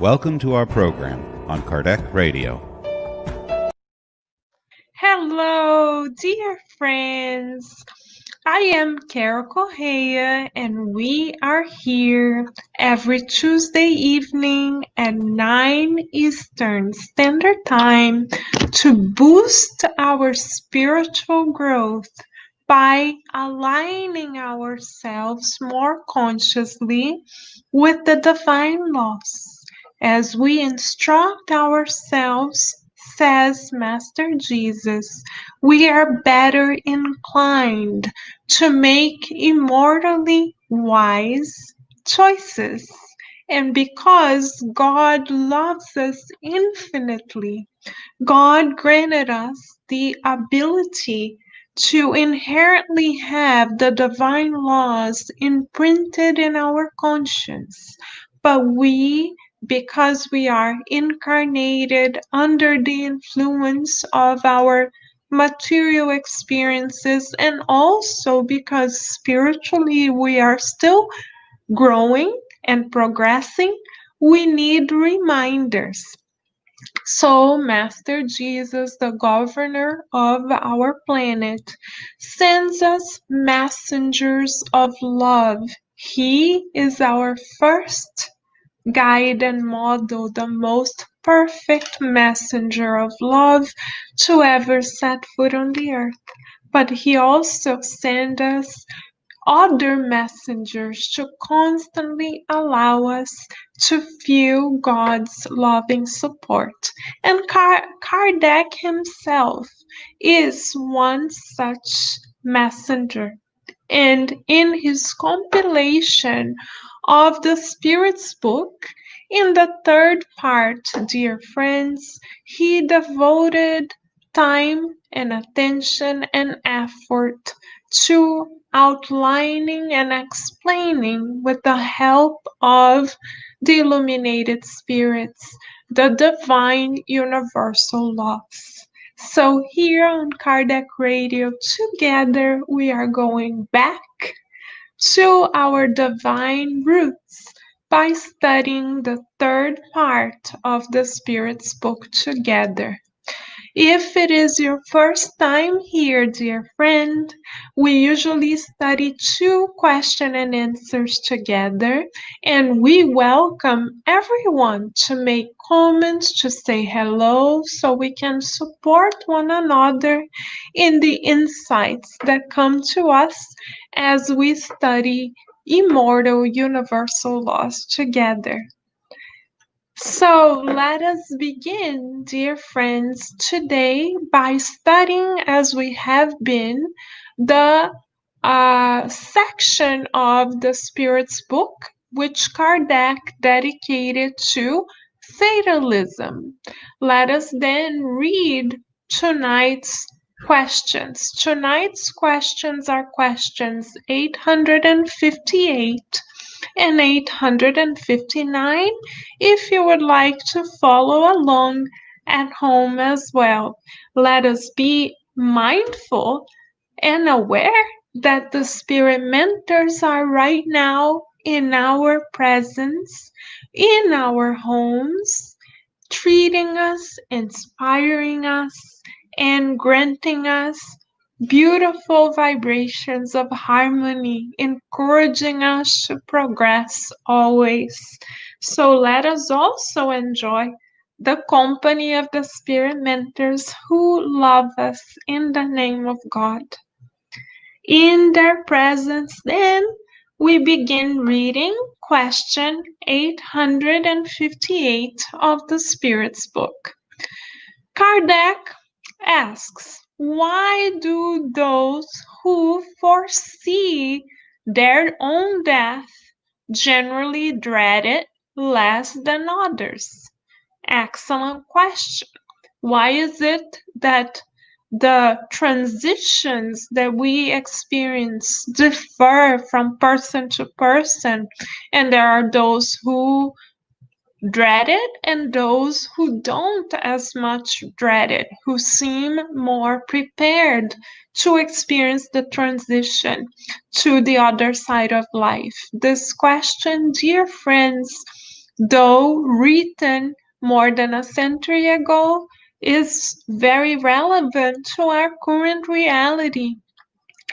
Welcome to our program on Kardec Radio. Hello, dear friends. I am Correa, and we are here every Tuesday evening at 9 Eastern Standard Time to boost our spiritual growth by aligning ourselves more consciously with the divine laws as we instruct ourselves, says Master Jesus. We are better inclined to make immortally wise choices. And because God loves us infinitely, God granted us the ability to inherently have the divine laws imprinted in our conscience. But we, because we are incarnated under the influence of our material experiences, and also because spiritually we are still growing and progressing, we need reminders. So, Master Jesus, the governor of our planet, sends us messengers of love. He is our first guide and model, the most perfect messenger of love to ever set foot on the earth. But he also sent us other messengers to constantly allow us to feel God's loving support. And Kardec himself is one such messenger. And in his compilation of the Spirit's book, in the third part, dear friends, he devoted time and attention and effort to outlining and explaining, with the help of the illuminated spirits, the divine universal laws. So here on Kardec Radio, together we are going back to our divine roots by studying the third part of the Spirit's book together. If it is your first time here, dear friend, we usually study 2 question and answers together, and we welcome everyone to make comments, to say hello, so we can support one another in the insights that come to us as we study immortal universal laws together. So let us begin, dear friends, today by studying, as we have been, the section of the Spirit's book which Kardec dedicated to fatalism. Let us then read tonight's questions. Tonight's questions are questions 858 and 859 if you would like to follow along at home as well. Let us be mindful and aware that the Spirit mentors are right now in our presence, in our homes, treating us, inspiring us, and granting us beautiful vibrations of harmony, encouraging us to progress always. So let us also enjoy the company of the Spirit mentors who love us in the name of God. In their presence, then, we begin reading question 858 of the Spirit's book. Kardec asks, why do those who foresee their own death generally dread it less than others? Excellent question. Why is it that the transitions that we experience differ from person to person, and there are those who dread it and those who don't as much dread it, who seem more prepared to experience the transition to the other side of life? This question, dear friends, though written more than a century ago, is very relevant to our current reality,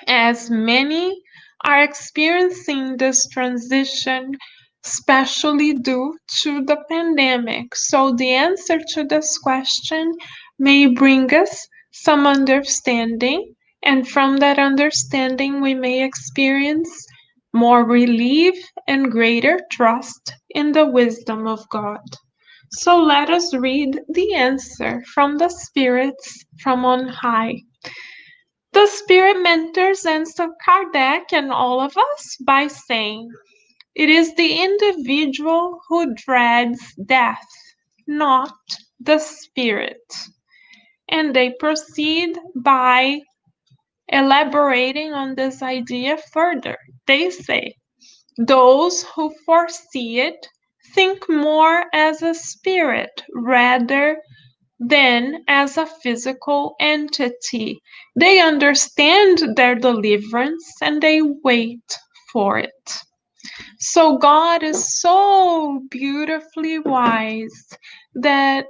as many are experiencing this transition, especially due to the pandemic. So, the answer to this question may bring us some understanding, and from that understanding, we may experience more relief and greater trust in the wisdom of God. So, let us read the answer from the spirits from on high. The spirit mentors answer Kardec and all of us by saying, it is the individual who dreads death, not the spirit. And they proceed by elaborating on this idea further. They say, those who foresee it think more as a spirit rather than as a physical entity. They understand their deliverance and they wait for it. So God is so beautifully wise that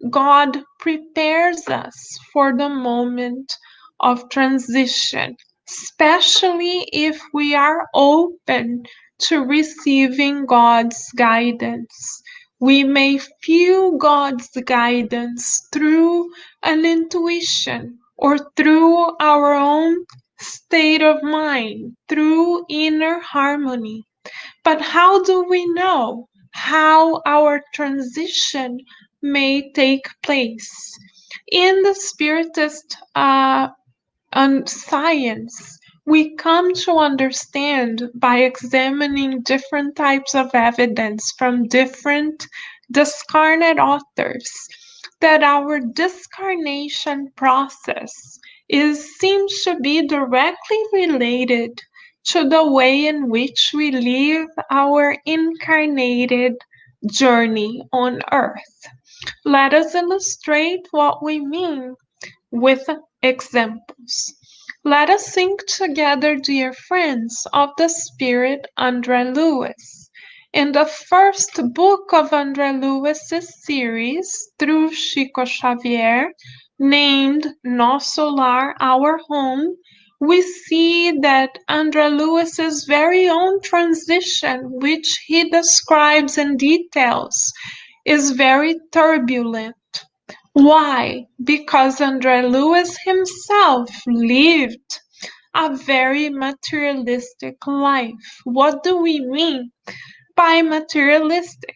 God prepares us for the moment of transition, especially if we are open to receiving God's guidance. We may feel God's guidance through an intuition or through our own state of mind, through inner harmony. But how do we know how our transition may take place? In the Spiritist science, we come to understand by examining different types of evidence from different discarnate authors that our discarnation process seems to be directly related to the way in which we live our incarnated journey on earth. Let us illustrate what we mean with examples. Let us think together, dear friends, of the spirit André Luiz. In the first book of André Luiz's series, through Chico Xavier, named Nosso Lar, Our Home, we see that André Luiz's very own transition, which he describes in details, is very turbulent. Why? Because André Luiz himself lived a very materialistic life. What do we mean by materialistic?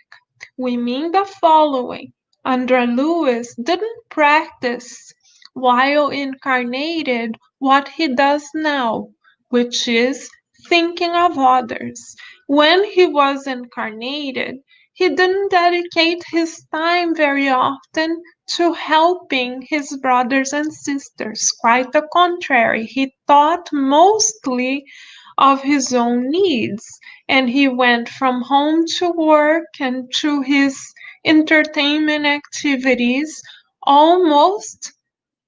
We mean the following. André Luiz didn't practice while incarnated what he does now, which is thinking of others. When he was incarnated, he didn't dedicate his time very often to helping his brothers and sisters. Quite the contrary, he thought mostly of his own needs, and he went from home to work and to his entertainment activities almost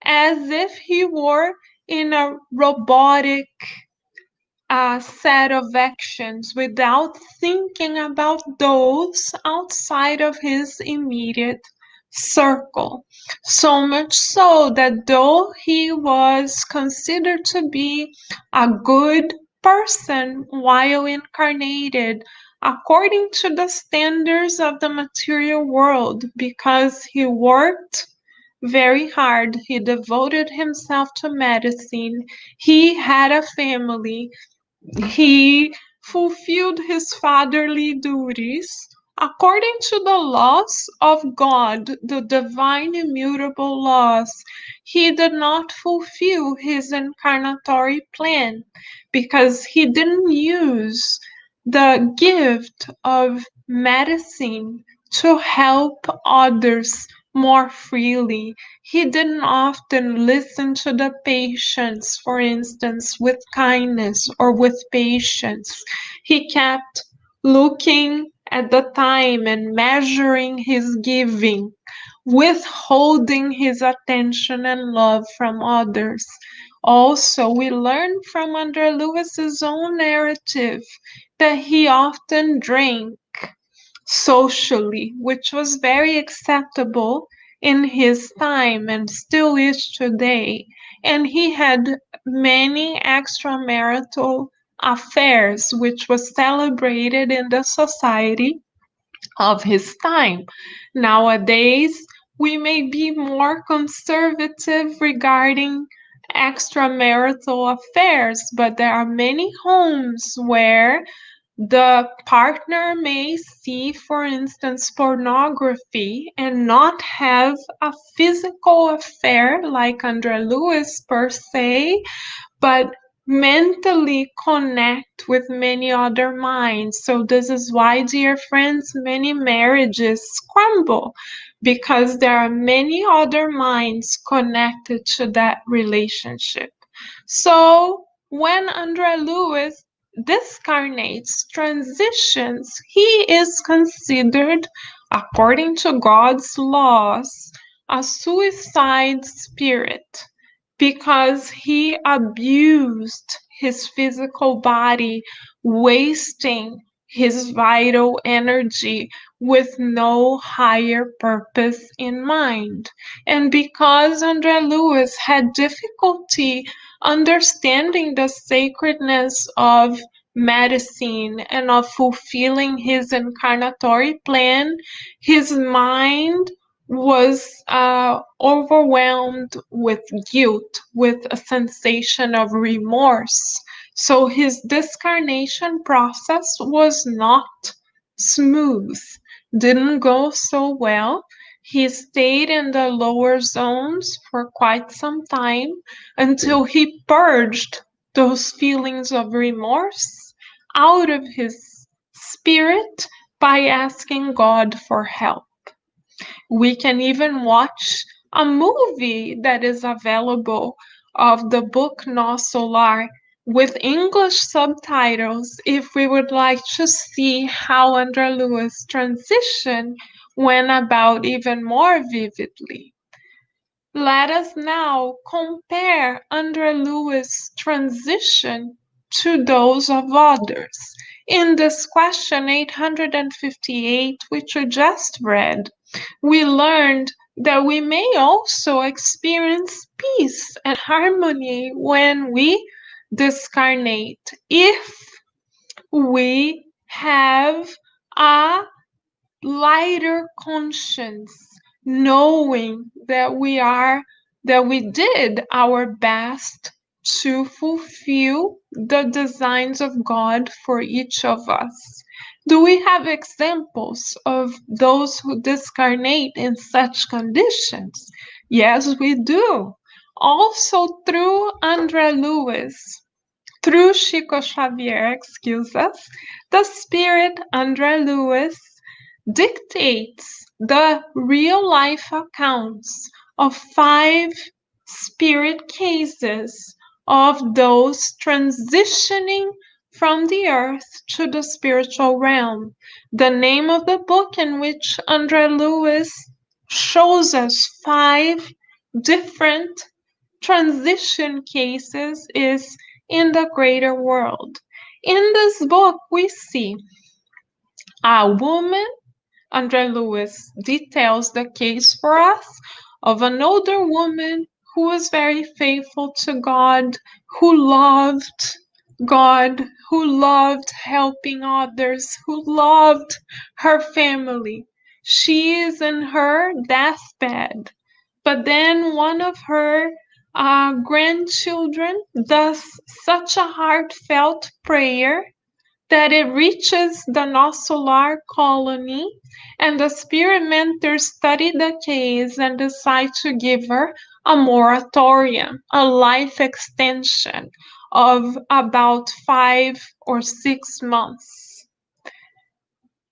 as if he were in a robotic set of actions without thinking about those outside of his immediate circle. So much so that though he was considered to be a good person while incarnated, according to the standards of the material world, because he worked very hard, he devoted himself to medicine, he had a family, he fulfilled his fatherly duties according to the laws of God, the divine immutable laws. He did not fulfill his incarnatory plan because he didn't use the gift of medicine to help others more freely. He didn't often listen to the patients, for instance, with kindness or with patience. He kept looking at the time and measuring his giving, withholding his attention and love from others. Also, we learn from André Luiz's own narrative that he often drank. socially, which was very acceptable in his time and still is today. And he had many extramarital affairs, which was celebrated in the society of his time. Nowadays, we may be more conservative regarding extramarital affairs, but there are many homes where the partner may see, for instance, pornography and not have a physical affair like André Lewis per se, but mentally connect with many other minds. So this is why, dear friends, many marriages crumble because there are many other minds connected to that relationship. So when André Lewis discarnates, transitions, he is considered, according to God's laws, a suicide spirit because he abused his physical body, wasting his vital energy with no higher purpose in mind. And because André Lewis had difficulty understanding the sacredness of medicine and of fulfilling his incarnatory plan, his mind was overwhelmed with guilt, with a sensation of remorse. So his discarnation process was not smooth, didn't go so well. He stayed in the lower zones for quite some time until he purged those feelings of remorse out of his spirit by asking God for help. We can even watch a movie that is available of the book No Solar with English subtitles if we would like to see how André Lewis' transition went about even more vividly. Let us now compare André Lewis' transition to those of others. In this question 858, which we just read, we learned that we may also experience peace and harmony when we discarnate if we have a lighter conscience, knowing that we did our best to fulfill the designs of God for each of us. Do we have examples of those who discarnate in such conditions? Yes, we do. Also through André Lewis, through Chico Xavier, excuse us, the spirit André Lewis dictates the real life accounts of 5 spirit cases of those transitioning from the earth to the spiritual realm. The name of the book in which André Lewis shows us 5 different transition cases is In the Greater World. In this book, we see a woman. André Lewis details the case for us of an older woman who was very faithful to God, who loved God, who loved helping others, who loved her family. She is in her deathbed, but then one of her grandchildren does such a heartfelt prayer that it reaches the Nosolar colony, and the spirit mentors study the case and decide to give her a moratorium, a life extension of about 5 or 6 months.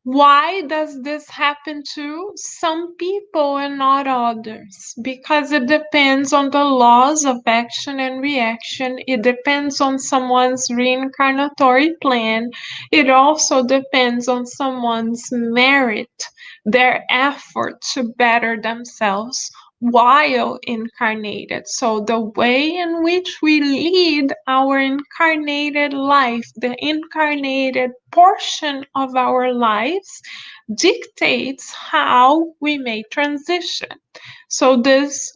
Why does this happen to some people and not others? Because it depends on the laws of action and reaction. It depends on someone's reincarnatory plan. It also depends on someone's merit, their effort to better themselves, while incarnated. So the way in which we lead our incarnated life, the incarnated portion of our lives, dictates how we may transition. So this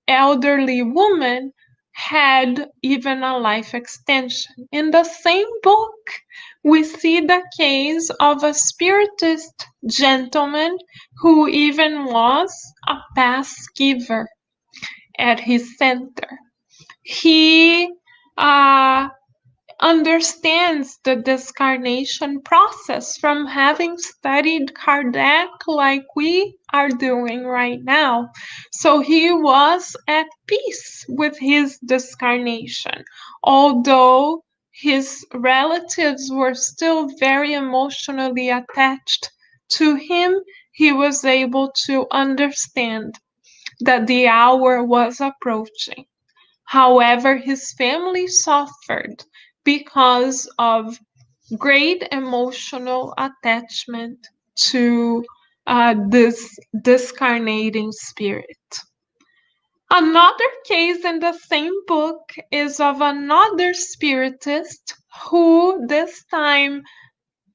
elderly woman had even a life extension. In the same book, we see the case of a spiritist gentleman who even was a pass giver at his center. He uh, understands the discarnation process from having studied Kardec like we are doing right now. So he was at peace with his discarnation, although his relatives were still very emotionally attached to him. He was able to understand that the hour was approaching. However, his family suffered because of great emotional attachment to this discarnating spirit. Another case in the same book is of another spiritist who this time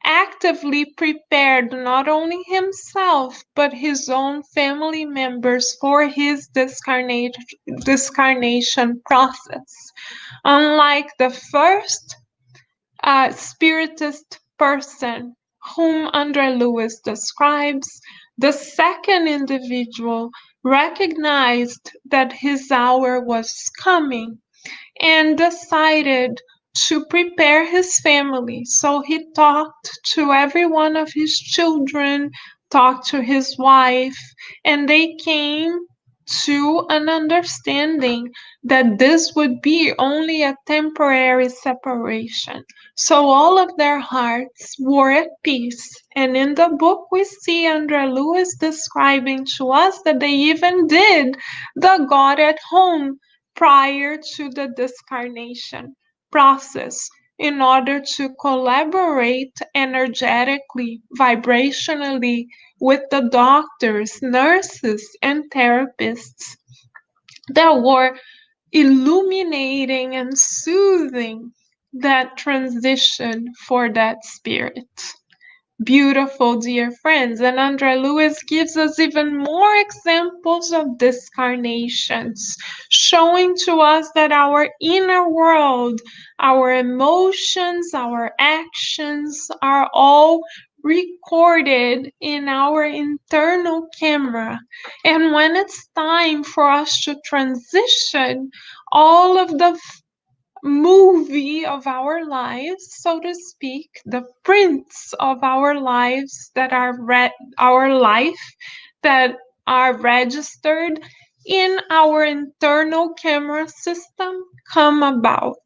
actively prepared not only himself but his own family members for his discarnation process. Unlike the first spiritist person whom Andre Lewis describes, the second individual recognized that his hour was coming and decided to prepare his family. So he talked to every one of his children, talked to his wife, and they came to an understanding that this would be only a temporary separation. So all of their hearts were at peace. And in the book, we see Andre Lewis describing to us that they even did the God at home prior to the discarnation process in order to collaborate energetically, vibrationally with the doctors, nurses, and therapists that were illuminating and soothing that transition for that spirit. Beautiful, dear friends. And Andre Lewis gives us even more examples of discarnations, showing to us that our inner world, our emotions, our actions are all recorded in our internal camera. And when it's time for us to transition, all of the movie of our lives, so to speak, the prints of our lives that are our life that are registered in our internal camera system come about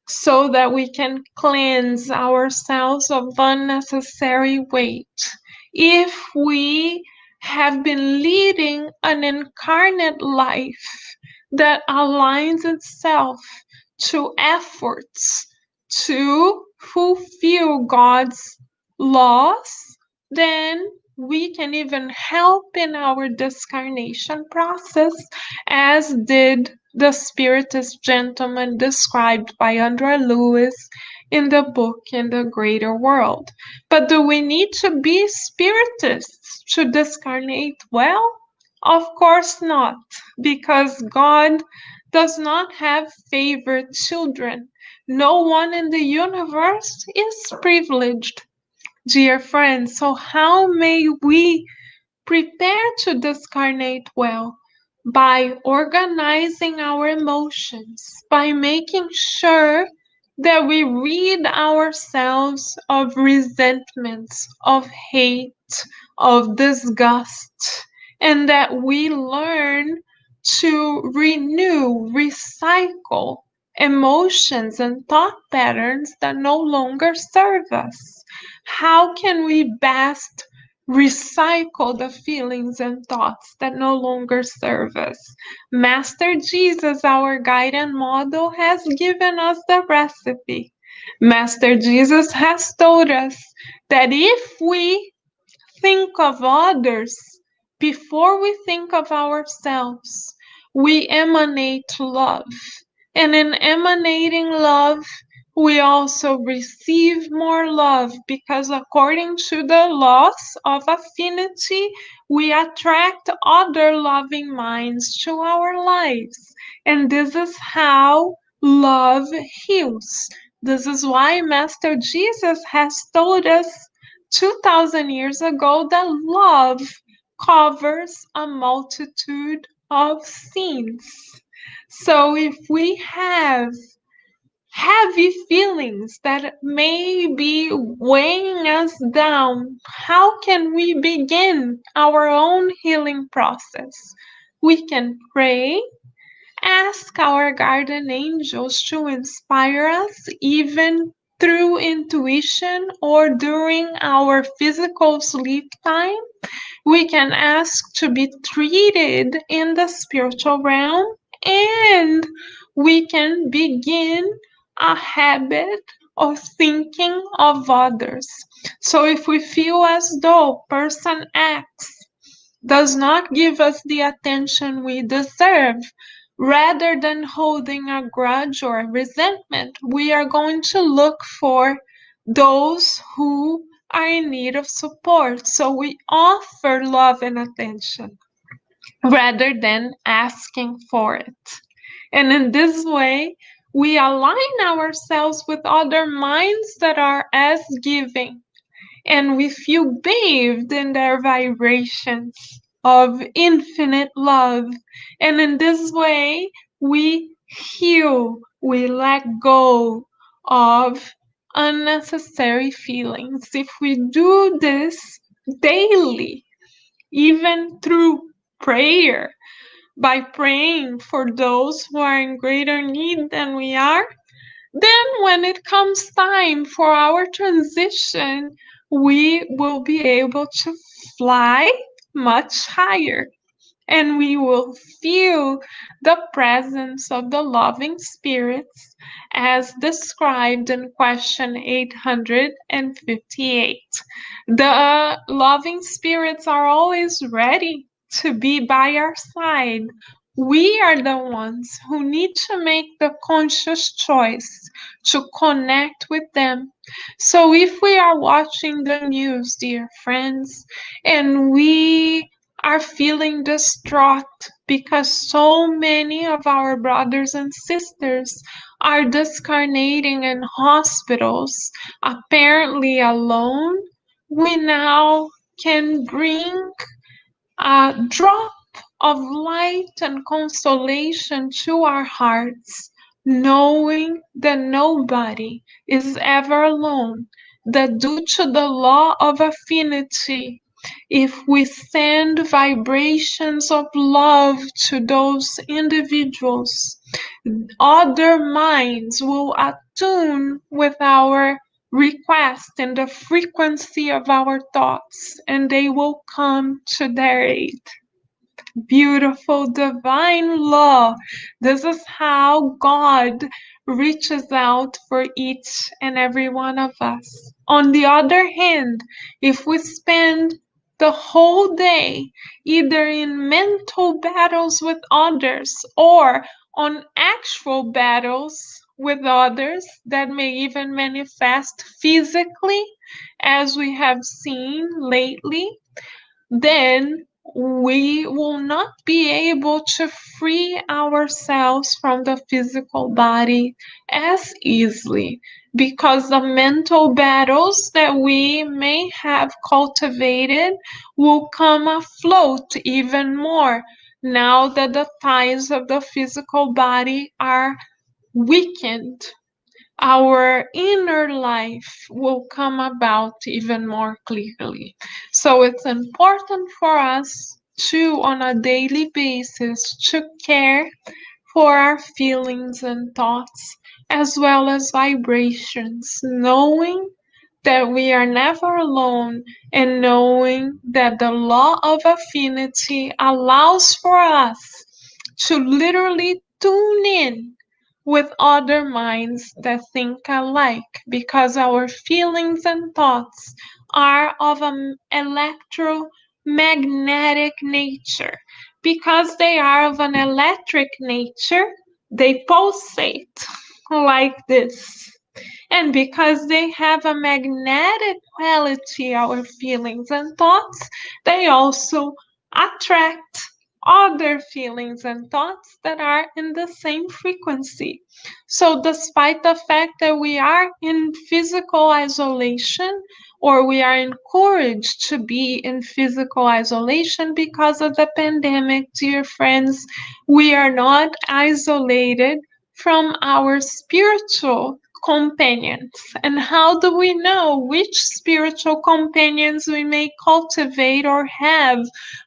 so that we can cleanse ourselves of unnecessary weight. If we have been leading an incarnate life that aligns itself to efforts to fulfill God's laws, then we can even help in our discarnation process, as did the spiritist gentleman described by Andre Lewis in the book In the Greater World. But do we need to be spiritists to discarnate well? Of course not, because God does not have favored children. No one in the universe is privileged, dear friends. So how may we prepare to discarnate well? By organizing our emotions, by making sure that we rid ourselves of resentments, of hate, of disgust, and that we learn to renew, recycle emotions and thought patterns that no longer serve us. How can we best recycle the feelings and thoughts that no longer serve us? Master Jesus, our guide and model, has given us the recipe. Master Jesus has told us that if we think of others Before we think of ourselves, we emanate love. And in emanating love, we also receive more love because, according to the laws of affinity, we attract other loving minds to our lives. And this is how love heals. This is why Master Jesus has told us 2000 years ago that love covers a multitude of sins. So if we have heavy feelings that may be weighing us down, how can we begin our own healing process? We can pray, ask our guardian angels to inspire us, even through intuition or during our physical sleep time. We can ask to be treated in the spiritual realm, and we can begin a habit of thinking of others. So if we feel as though person X does not give us the attention we deserve, rather than holding a grudge or a resentment, we are going to look for those who are in need of support. So we offer love and attention rather than asking for it. And in this way, we align ourselves with other minds that are as giving, and we feel bathed in their vibrations of infinite love. And in this way, we heal, we let go of unnecessary feelings. If we do this daily, even through prayer, by praying for those who are in greater need than we are, then when it comes time for our transition, we will be able to fly much higher, and we will feel the presence of the loving spirits as described in question 858. The loving spirits are always ready to be by our side. We are the ones who need to make the conscious choice to connect with them. So if we are watching the news, dear friends, and we are feeling distraught because so many of our brothers and sisters are discarnating in hospitals, apparently alone, we now can bring a drop of light and consolation to our hearts, knowing that nobody is ever alone, that due to the law of affinity, if we send vibrations of love to those individuals, other minds will attune with our request and the frequency of our thoughts, and they will come to their aid. Beautiful divine law. This is how God reaches out for each and every one of us. On the other hand, if we spend the whole day either in mental battles with others or on actual battles with others that may even manifest physically, as we have seen lately, then we will not be able to free ourselves from the physical body as easily, because the mental battles that we may have cultivated will come afloat even more now that the ties of the physical body are weakened. Our inner life will come about even more clearly. So it's important for us to, on a daily basis, to care for our feelings and thoughts, as well as vibrations, knowing that we are never alone, and knowing that the law of affinity allows for us to literally tune in with other minds that think alike, because our feelings and thoughts are of an electro magnetic nature. Because they are of an electric nature, they pulsate like this. And because they have a magnetic quality, our feelings and thoughts, they also attract other feelings and thoughts that are in the same frequency. So, despite the fact that we are in physical isolation, or we are encouraged to be in physical isolation because of the pandemic, dear friends, we are not isolated from our spiritual companions. And how do we know which spiritual companions we may cultivate or have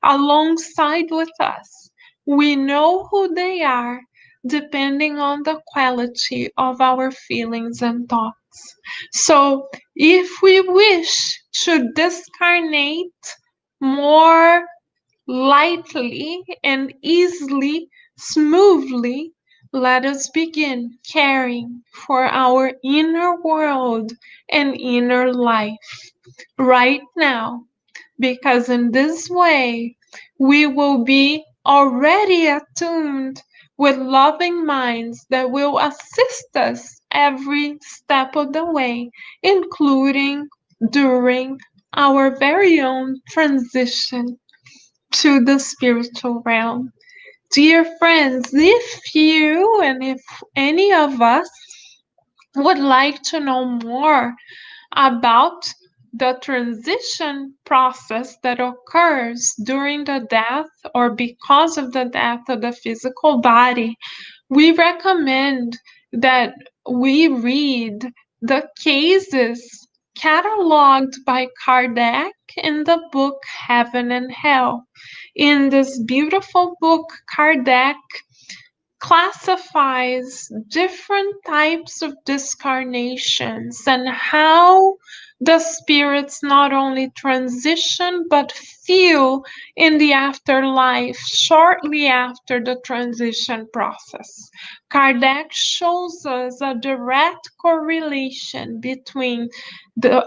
alongside with us? We know who they are depending on the quality of our feelings and thoughts. So, if we wish to discarnate more lightly and easily, smoothly, let us begin caring for our inner world and inner life right now, because in this way we will be already attuned with loving minds that will assist us every step of the way, including during our very own transition to the spiritual realm. Dear friends, if you and if any of us would like to know more about the transition process that occurs during the death or because of the death of the physical body, we recommend that we read the cases cataloged by Kardec in the book Heaven and Hell. In this beautiful book, Kardec classifies different types of discarnations and how the spirits not only transition but feel in the afterlife shortly after the transition process. Kardec shows us a direct correlation between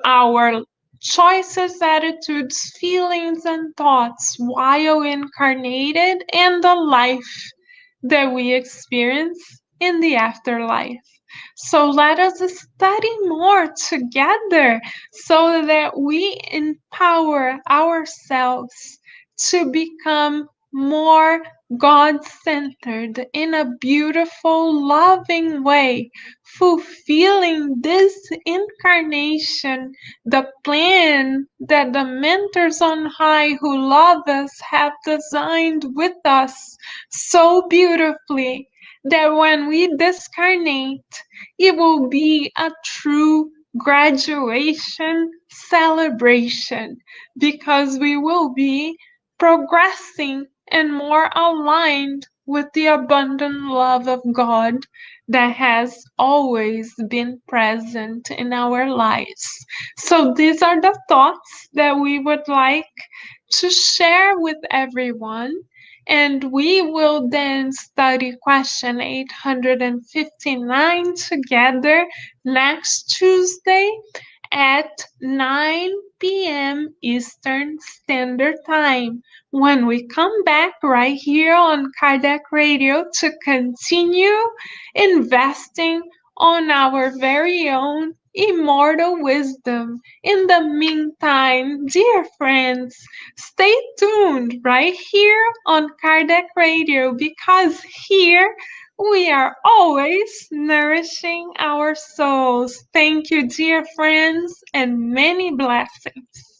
our choices, attitudes, feelings, and thoughts while incarnated and the life that we experience in the afterlife. So let us study more together so that we empower ourselves to become more God centered in a beautiful, loving way, fulfilling this incarnation, the plan that the mentors on high who love us have designed with us so beautifully that when we discarnate, it will be a true graduation celebration because we will be progressing and more aligned with the abundant love of God that has always been present in our lives. So, these are the thoughts that we would like to share with everyone. And we will then study question 859 together next Tuesday at 9 p.m. Eastern Standard Time when we come back right here on Kardec Radio to continue investing on our very own immortal wisdom. In the meantime, dear friends, stay tuned right here on Kardec Radio because here we are always nourishing our souls. Thank you, dear friends, and many blessings.